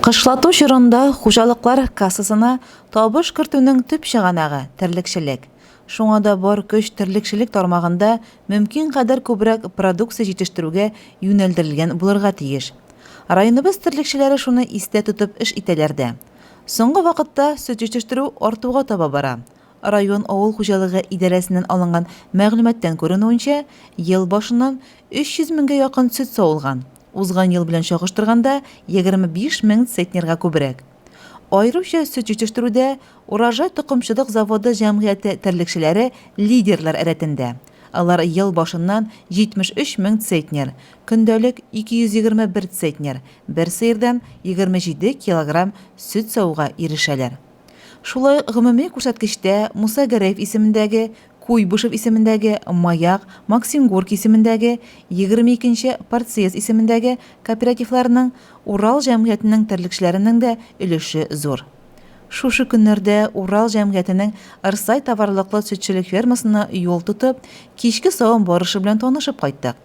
Кышлату чорында хуҗалыклар кассасына табыш кертүнең төп чыганагы терлекчелек. Шуңа да бар көч терлекчелек тармагында мөмкин кадәр күбрәк продукция җитештерүгә юнәлдерелгән булырга тиеш. Районыбыз терлекчеләре шуны истә тотып эш итәләр дә. Соңгы вакытта сөт җитештерү артуга таба бара. Район авыл хуҗалыгы идарәсеннән алынган мәгълүматтан күренүенчә, ел башыннан 300 меңгә якын сөт савылган. Узган ел белән чагыштырганда 25 мең центнерга күбрәк. Аеруча сөт җитештерүдә Урожай токымчылык заводы җәмгыяте терлекчеләре лидерлар рәтендә. Алар ел башыннан 73 мең центнер, көндәлек 221 центнер, бер сыердан 27 килограмм сөт савуга ирешәләр. Шулай гомуми күрсәткечтә Муса Гәрәев исемендәге, Куйбышев исемендәге, Маяк, Максим Горький исемендәге, 22-нче Партсъезд исемендәге кооперативларның, Урал җәмгыятенең терлекчеләренең дә өлеше зур. Шушы көннәрдә Урал җәмгыятенең Ырсай товарлыклы сөтчелек фермасына юл тотып, кичке савым барышы белән танышып кайттык.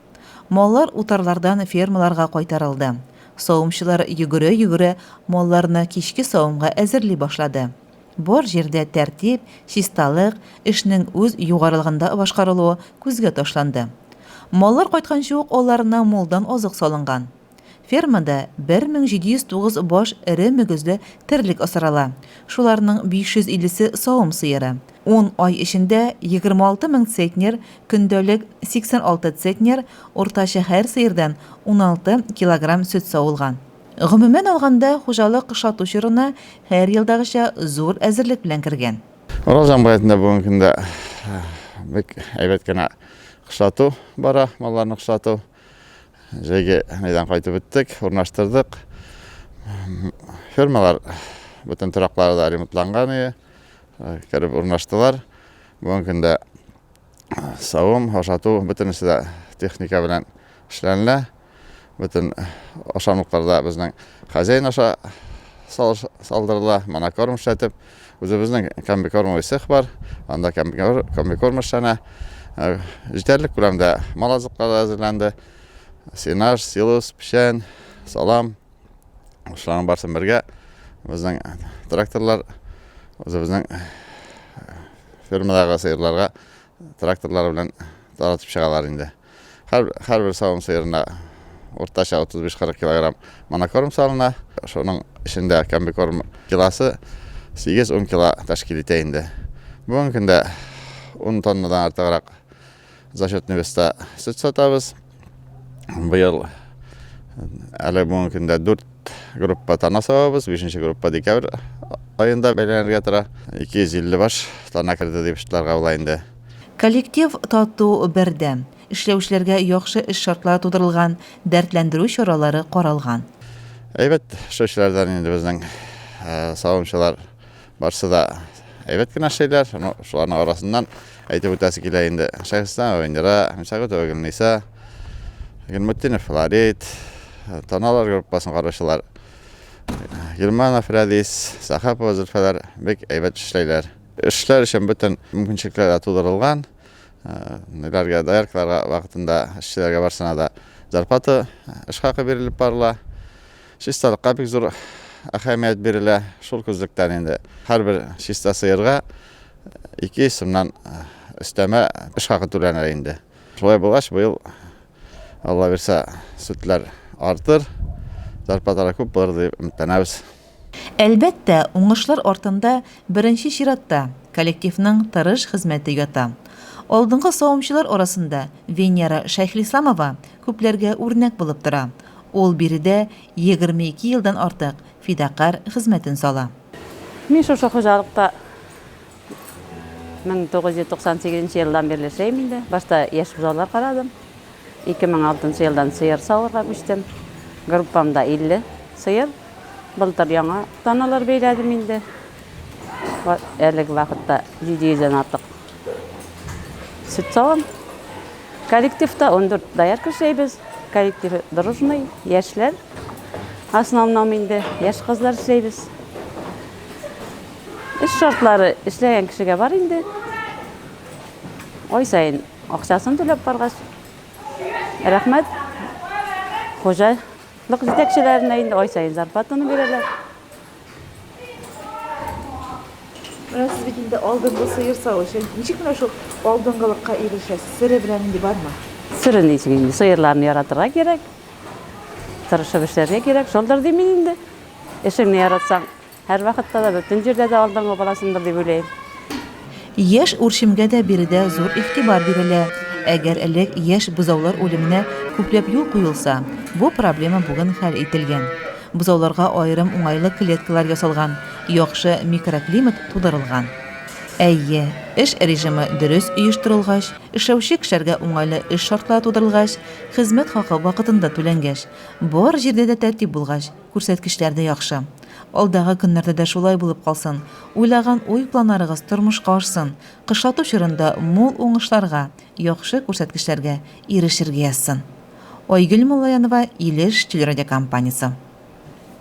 Маллар утарлардан фермаларга кайтарылды. Савымчылар йөгерә-йөгерә малларны кичке савымга әзерли башлады. Бар җирдә тәртип, чисталык, эшнең үз югарылыгында башкарылуы күзгә ташланды. Маллар кайтканчы ук аларына молдан азык салынган. Фермада 1709 баш эре мөгезле терлек асрала. Шуларның 550се савым сыеры. 10 ай эчендә 26 мең центнер, көндәлек 86 центнер, уртача һәр сыердан 16 килограмм сөт савылган. Гомумән алганда хуҗалык кышлату чорына һәр елдагыча зур әзерлек белән кергән. Урал җәмгыятендә бүгенге көндә бик әйбәт кенә кышлату бара, малларны кышлату. Җәйге мәйдан кайтып беттек, урнаштырдык. Фермалар бөтен тораклары да ремонтланган, кереп урнаштылар. Бүгенге көндә савым, ашату бөтенесе дә техника белән эшләнелә. Bütün aşamlıklarda bizning хозяин аша салдырыла, монокорм эшләтеп, үзебезнең комбикорм цех бар. Анда комбикорм эшләнә. Җитәрлек күләмдә мал азыклары әзерләнде. Сенаж, силос, печән, салам. Шуларның барсын бергә безнең тракторлар үзебезнең фермадагы сыерларга тракторлар белән таратып чыгалар инде. Һәрбер савым сыерына уртача 35-40 килограмм монокорм салына. Шуның эчендә комбикорм килосы 8-10 кило тәшкил итә инде. Бүгенге көндә 10 тоннадан артыграк за счет невеста сөт сатабыз. Быел әле бүгенге көндә 4 группа тонна савабыз, 5-нче группа декабрь аенда бәйләнергә тора. 250 баш тонна керде дип эшләргә була инде. Коллектив тату бердәм. Эшләүчеләргә яхшы эш шартлары тудырылган, дәртләндерү чаралары каралган. Әйбәт эшләүчеләрдән инде безнең савымчылар барсы да әйбәт кенә эшләйләр. Шуларның арасыннан әйтеп үтәсе килә инде. Шәхестән Венера, Мисагы Төгелниса, Гелмуттинов Флорид, Таналар группасын караучылар. Гилманов Радис, Сахапова Зөлфәләр бик әйбәт эшләйләр. Эшләр өчен бөтен мөмкинчелекләр тудырылган. Неләргә даяркларга вакытында эшчеләргә барсына да зарплата, эш хакы бирелеп барыла. Чисталыкка бик зур әһәмият бирелә. Шул күзлектән инде һәрбер чиста сыерга 2 сумнан өстәмә эш хакы түләнә инде. Шулай булгач, быел Алла бирсә сөтләр артыр, зарплаталар күп булыр дип өметләнәбез. Әлбәттә, уңышлар артында беренче чиратта коллективның тырыш хезмәте ята. Алдынгы савымчылар арасында Венера Шәйхлисламова күпләргә үрнәк булып тора. Ул биредә 22 елдан артык фидакар хезмәтен сала. Мин шушы хуҗалыкта 1998 елдан бирле эшләйм инде. Башта яшь бузаулар карадым. 2006 елдан сыер савырга күчтем. Группамда 50 сыер. Былтыр яңа таналар бәйләдем инде. Әлеге вакытта 700-дән артык сөт савам. Коллективта 14 даярка эшләйбез. Коллектив дружный, яшьләр. Основном инде яшь кызлар эшләйбез. Эш шартлары эшләгән кешегә бар инде. Ай сайын акчасын түләп баргач. Рәхмәт. Хуҗа жетекчилерine indi ой сайын зарплатаны берелер. Менә сез бит инде алдынгы сыер савышы. Ничек менә шул алдынгылыкка ирешәсез? Сире белән инде бармы? Сырын ичик инде сыерларны яратырга керек. Тырышып эшләргә керек. Шулдыр дим мин инде. Эшеңне яратсаң, һәр вакытта да бөтен җирдә дә алдыңгы баласыңдыр дип уйлыйм. Яшь үрчимгә дә биредә зур игътибар бирелә. Әгәр элек яшь бозаулар үлеменә күпләп юл куелса, бу проблема бүген хәл ителгән. Бозауларга аерым уңайлы клеткалар ясалган, яхшы микроклимат тудырылган. Әйе, эш режимы дөрес оештырылгач, эшләүче кешеләргә уңайлы эш шартлары тудырылгач, хезмәт хакы вакытында түләнгәч, бар җирдә дә тәртип булгач, күрсәткечләр дә яхшы. Алдагы көннәрдә дә шулай булып калсын. Уйлаган уй-планнарыгыз тормышка ашсын. Кышлату чорында мул уңышларга, яхшы күрсәткечләргә ирешергә язсын. Айгөл Муллаянова, Илеш телерадиокомпаниясе.